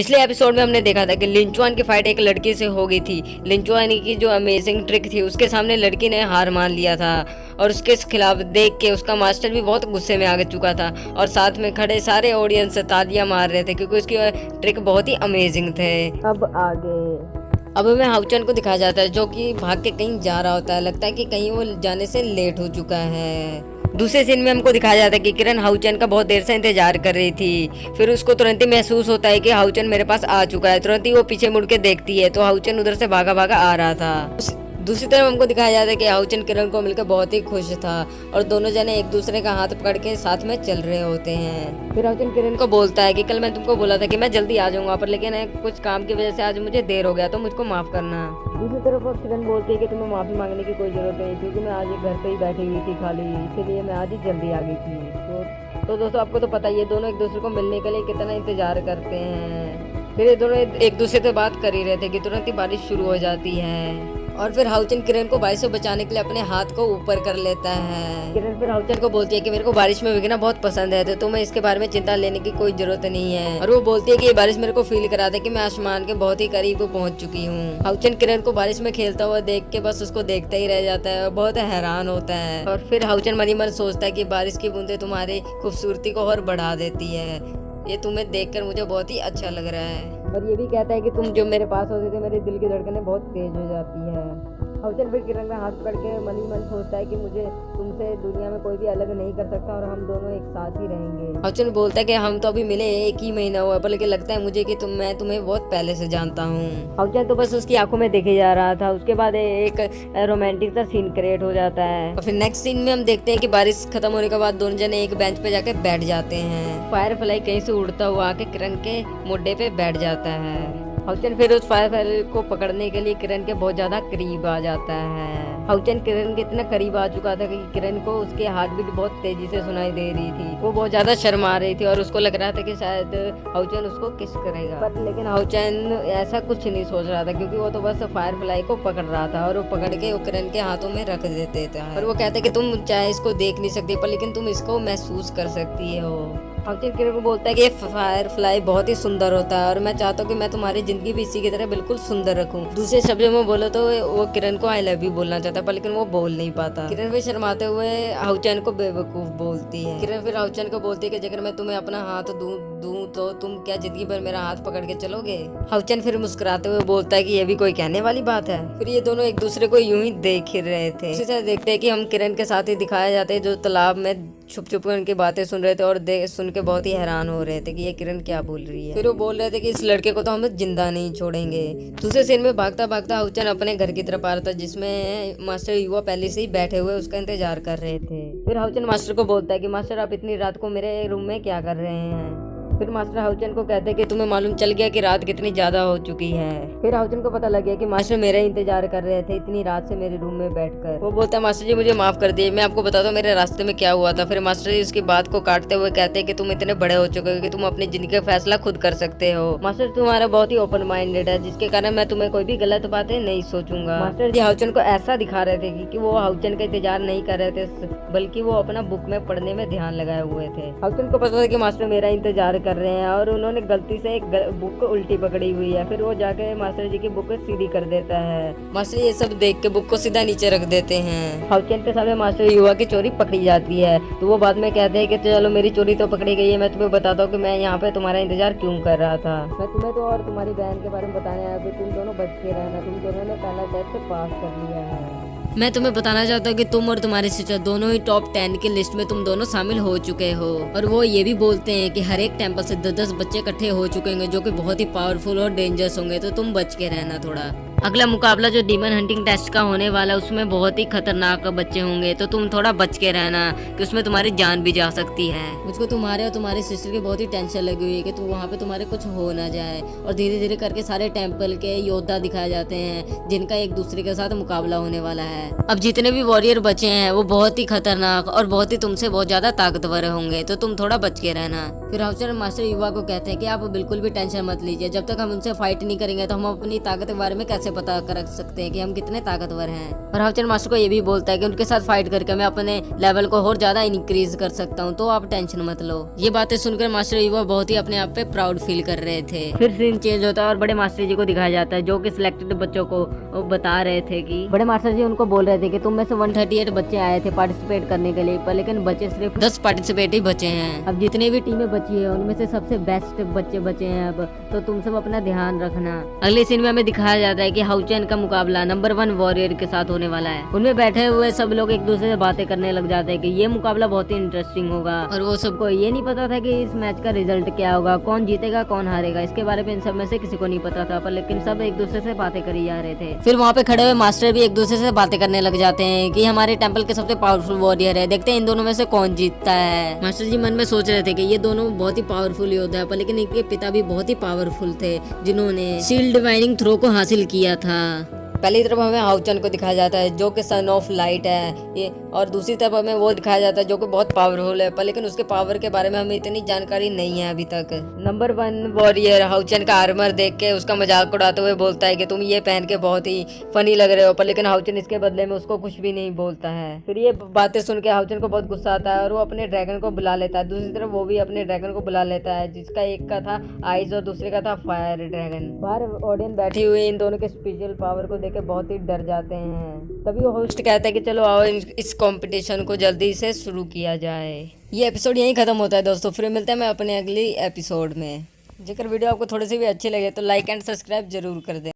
पिछले एपिसोड में हमने देखा था कि लिंचुआन की फाइट एक लड़की से हो गई थी। लिंचुआन की जो अमेजिंग ट्रिक थी उसके सामने लड़की ने हार मान लिया था और उसके खिलाफ देख के उसका मास्टर भी बहुत गुस्से में आ चुका था और साथ में खड़े सारे ऑडियंस तालियां मार रहे थे क्योंकि उसकी ट्रिक बहुत ही अमेजिंग थे। अब हमें हाउचन को दिखाया जाता है जो कि भाग के कहीं जा रहा होता है। लगता है कि कहीं वो जाने से लेट हो चुका है। दूसरे सीन में हमको दिखाया जाता है कि किरण हाउचन का बहुत देर से इंतजार कर रही थी। फिर उसको तुरंत ही महसूस होता है कि हाउचन मेरे पास आ चुका है। तुरंत ही वो पीछे मुड़ के देखती है तो हाउचन उधर से भागा भागा आ रहा था। दूसरी तरफ हमको दिखाया जाता है कि हाउचन किरण को मिलकर बहुत ही खुश था और दोनों जने एक दूसरे का हाथ पकड़ के साथ में चल रहे होते हैं। फिर हाउचन किरण को बोलता है कि कल मैं तुमको बोला था कि मैं जल्दी आ जाऊंगा पर लेकिन कुछ काम की वजह से आज मुझे देर हो गया तो मुझको माफ करना। दूसरी तरफ किरण बोलती है कि तुम्हें माफी मांगने की कोई जरूरत नहीं क्योंकि मैं आज घर पे ही बैठी हुई थी खाली, इसीलिए मैं आज ही जल्दी आ गई थी। तो दोस्तों आपको तो पता ही है दोनों एक दूसरे को मिलने के लिए कितना इंतजार करते हैं। फिर ये दोनों एक दूसरे से बात कर ही रहे थे कि तुरंत ही बारिश शुरू हो जाती है और फिर हाउचन किरण को बारिश से बचाने के लिए अपने हाथ को ऊपर कर लेता है। किरण फिर हाउचन को बोलती है कि मेरे को बारिश में भीगना बहुत पसंद है तो तुम्हें इसके बारे में चिंता लेने की कोई जरूरत नहीं है। और वो बोलती है कि ये बारिश मेरे को फील कराता है कि मैं आसमान के बहुत ही करीब पहुंच चुकी हूँ। हाउचन किरण को बारिश में खेलता हुआ देख के बस उसको देखता ही रह जाता है और बहुत हैरान होता है। और फिर हाउचन मन ही मन सोचता है कि बारिश की बूंदें तुम्हारी खूबसूरती को और बढ़ा देती है, ये तुम्हें देखकर मुझे बहुत ही अच्छा लग रहा है। और ये भी कहता है कि तुम जो मेरे पास होते थे मेरे दिल की धड़कनें बहुत तेज हो जाती है। हाउचन फिर किरण का हाथ पकड़ के मन ही मन सोचता है कि मुझे तुमसे दुनिया में कोई भी अलग नहीं कर सकता और हम दोनों एक साथ ही रहेंगे। हाउचन बोलता है कि हम तो अभी मिले 1 ही महीना हुआ पर लेकिन लगता है मुझे कि मैं तुम्हें बहुत पहले से जानता हूँ। हाउचन तो बस उसकी आंखों में देखे जा रहा था। उसके बाद एक रोमांटिक सा सीन क्रिएट हो जाता है और फिर नेक्स्ट सीन में हम देखते हैं कि बारिश खत्म होने के बाद दोनों जने एक बेंच पे जाके बैठ जाते हैं। फायर फ्लाई कहीं से उड़ता हुआ आके किरण के मोढे पे बैठ जाता है। हाउचन फिर उस फायर को पकड़ने के लिए किरण के बहुत ज्यादा करीब आ जाता है। हाउचन किरण के इतना करीब आ चुका था कि किरण को उसके हार्ट बीट बहुत तेजी से सुनाई दे रही थी। वो बहुत ज्यादा शर्मा रही थी और उसको लग रहा था कि शायद हाउचन उसको किस करेगा बट लेकिन हाउचन ऐसा कुछ नहीं सोच रहा था क्योंकि वो तो बस फायर फ्लाई को पकड़ रहा था और वो पकड़ के वो किरण के हाथों में रख देते थे और वो कहते कि तुम चाहे इसको देख नहीं सकती पर लेकिन तुम इसको महसूस कर सकती हो। हाउचन किरण को बोलता है कि ये फायर फ्लाई बहुत ही सुंदर होता है और मैं चाहता हूँ कि मैं तुम्हारी जिंदगी भी इसी की तरह बिल्कुल सुंदर रखूं। दूसरे शब्दों में बोलो तो वो किरण को आई लव यू बोलना चाहता है पर लेकिन वो बोल नहीं पाता। किरण फिर शर्माते हुए हाउचन को बेवकूफ बोलती है। किरण फिर हाउचन को बोलती है कि अगर मैं तुम्हें अपना हाथ दूं तो तुम क्या जिंदगी भर मेरा हाथ पकड़ के चलोगे। हाउचन फिर मुस्कुराते हुए बोलता है कि ये भी कोई कहने वाली बात है। फिर ये दोनों एक दूसरे को यूं ही देख ही रहे थे। इसी तरह देखते हैं कि हम किरण के साथ ही दिखाया जाते हैं जो तालाब में छुप छुप कर उनकी बातें सुन रहे थे और सुन के बहुत ही हैरान हो रहे थे कि ये किरण क्या बोल रही है। फिर वो बोल रहे थे कि इस लड़के को तो हम जिंदा नहीं छोड़ेंगे। दूसरे सीन में भागता भागता हाउचन अपने घर की तरफ आ रहा था जिसमें मास्टर युवा पहले से ही बैठे हुए उसका इंतजार कर रहे थे। फिर हाउचन मास्टर को बोलता है कि मास्टर आप इतनी रात को मेरे रूम में क्या कर रहे हैं। फिर मास्टर हाउचन को कहते हैं कि तुम्हें मालूम चल गया कि रात कितनी ज्यादा हो चुकी है। फिर हाउचन को पता लग गया कि मास्टर मेरा इंतजार कर रहे थे इतनी रात से मेरे रूम में बैठकर। वो बोलता है मास्टर जी मुझे माफ कर दिए, मैं आपको बताता हूँ मेरे रास्ते में क्या हुआ था। फिर मास्टर जी उसकी बात को काटते हुए कहते हैं कि तुम इतने बड़े हो चुके हो कि तुम अपनी जिंदगी का फैसला खुद कर सकते हो। मास्टर तुम्हारा बहुत ही ओपन माइंडेड है जिसके कारण मैं तुम्हें कोई भी गलत बातें नहीं सोचूंगा। मास्टर जी हाउचन को ऐसा दिखा रहे थे कि वो हाउचन का इंतजार नहीं कर रहे थे बल्कि वो अपना बुक में पढ़ने में ध्यान लगाए हुए थे। हाउचन को पता था कि मास्टर मेरा इंतजार कर रहे हैं और उन्होंने गलती से एक बुक को उल्टी पकड़ी हुई है। फिर वो जाके मास्टर जी की बुक को सीधी कर देता है। मास्टर ये सब देख के बुक को सीधा नीचे रख देते हैं। हाउचन के सामने मास्टर युवा की चोरी पकड़ी जाती है तो वो बाद में कहते हैं कि चलो मेरी चोरी तो पकड़ी गई है, मैं तुम्हें बताता हूँ कि मैं यहाँ पे तुम्हारा इंतजार क्यों कर रहा था। मैं तुम्हें तो और तुम्हारी बहन के बारे में बताने आया कि तुम दोनों बच के रहना, तुम दोनों ने पहला टेस्ट पास कर लिया है। मैं तुम्हें बताना चाहता हूँ कि तुम और तुम्हारे सिस्टर दोनों ही टॉप 10 की लिस्ट में तुम दोनों शामिल हो चुके हो। और वो ये भी बोलते हैं कि हर एक टेम्पल से 10-10 बच्चे इकट्ठे हो चुके होंगे जो कि बहुत ही पावरफुल और डेंजरस होंगे, तो तुम बच के रहना थोड़ा। अगला मुकाबला जो डीमन हंटिंग टेस्ट का होने वाला है उसमें बहुत ही खतरनाक बच्चे होंगे तो तुम थोड़ा बच के रहना कि उसमें तुम्हारी जान भी जा सकती है। मुझको तुम्हारे और तुम्हारी सिस्टर की बहुत ही टेंशन लगी हुई है कि वहाँ पे तुम्हारे कुछ हो ना जाए। और धीरे धीरे करके सारे टेम्पल के योद्धा दिखाए जाते हैं जिनका एक दूसरे के साथ मुकाबला होने वाला है। अब जितने भी वॉरियर बचे हैं वो बहुत ही खतरनाक और बहुत ही तुमसे बहुत ज्यादा ताकतवर होंगे तो तुम थोड़ा बच के रहना। फिर हाउचन मास्टर युवा को कहते हैं कि आप बिल्कुल भी टेंशन मत लीजिए, जब तक हम उनसे फाइट नहीं करेंगे तो हम अपनी ताकत के बारे में कैसे से पता कर सकते हैं कि हम कितने ताकतवर हैं। और हाउचन मास्टर को ये भी बोलता है कि उनके साथ फाइट करके मैं अपने लेवल को और ज्यादा इंक्रीज कर सकता हूँ, तो आप टेंशन मत लो। ये बातें सुनकर मास्टर ईवो बहुत ही अपने आप पे प्राउड फील कर रहे थे। फिर सीन चेंज होता है और बड़े मास्टर जी को दिखाया जाता है, जो कि सिलेक्टेड बच्चों को बता रहे थे कि बड़े मास्टर जी उनको बोल रहे थे कि तुम में से 138 बच्चे आए थे पार्टिसिपेट करने के लिए, पर लेकिन बच्चे सिर्फ 10 पार्टिसिपेट ही बचे हैं। अब जितने भी टीमें बची है उनमें से सबसे बेस्ट बच्चे बचे हैं अब, तो तुम सब अपना ध्यान रखना। अगले सीन में हमें दिखाया जाता है कि हाउचन का मुकाबला नंबर 1 वॉरियर के साथ होने वाला है। उनमें बैठे हुए सब लोग एक दूसरे से बातें करने लग जाते हैं कि ये मुकाबला बहुत ही इंटरेस्टिंग होगा, और वो सबको ये नहीं पता था कि इस मैच का रिजल्ट क्या होगा, कौन जीतेगा कौन हारेगा, इसके बारे में इन सब में से किसी को नहीं पता था, पर लेकिन सब एक दूसरे से बातें करी जा रहे थे। फिर वहाँ पे खड़े हुए मास्टर भी एक दूसरे से बातें करने लग जाते हैं कि हमारे टेंपल के सबसे पावरफुल वॉरियर है, देखते हैं इन दोनों में से कौन जीतता है। मास्टर जी मन में सोच रहे थे कि ये दोनों बहुत ही पावरफुल योद्धा है, पर लेकिन इनके पिता भी बहुत ही पावरफुल थे, जिन्होंने शील्ड डिवाइनिंग थ्रो को हासिल किया था। पहली तरफ हमें हाउचन को दिखाया जाता है जो कि सन ऑफ लाइट है ये, और दूसरी तरफ हमें वो दिखाया जाता है जो कि बहुत पावरफुल है, पर लेकिन उसके पावर के बारे में हमें इतनी जानकारी नहीं है अभी तक। नंबर 1 वॉरियर हाउचन का आर्मर देख के उसका मजाक उड़ाते हुए बोलता है कि तुम ये पहन के बहुत ही फनी लग रहे हो, पर लेकिन हाउचन इसके बदले में उसको कुछ भी नहीं बोलता है। फिर ये बातें सुन के हाउचन को बहुत गुस्सा आता है और वो अपने ड्रैगन को बुला लेता है। दूसरी तरफ वो भी अपने ड्रैगन को बुला लेता है, जिसका एक का था आइज और दूसरे का था फायर ड्रैगन। बाहर ऑडियंस बैठी हुई इन दोनों के स्पेशल पावर को देख के बहुत ही डर जाते हैं। तभी वो होस्ट कहता है कि चलो आओ इस कंपटीशन को जल्दी से शुरू किया जाए। ये एपिसोड यहीं खत्म होता है दोस्तों, फिर मिलते हैं मैं अपने अगली एपिसोड में। जेकर वीडियो आपको थोड़ी सी भी अच्छी लगे तो लाइक एंड सब्सक्राइब जरूर कर दें।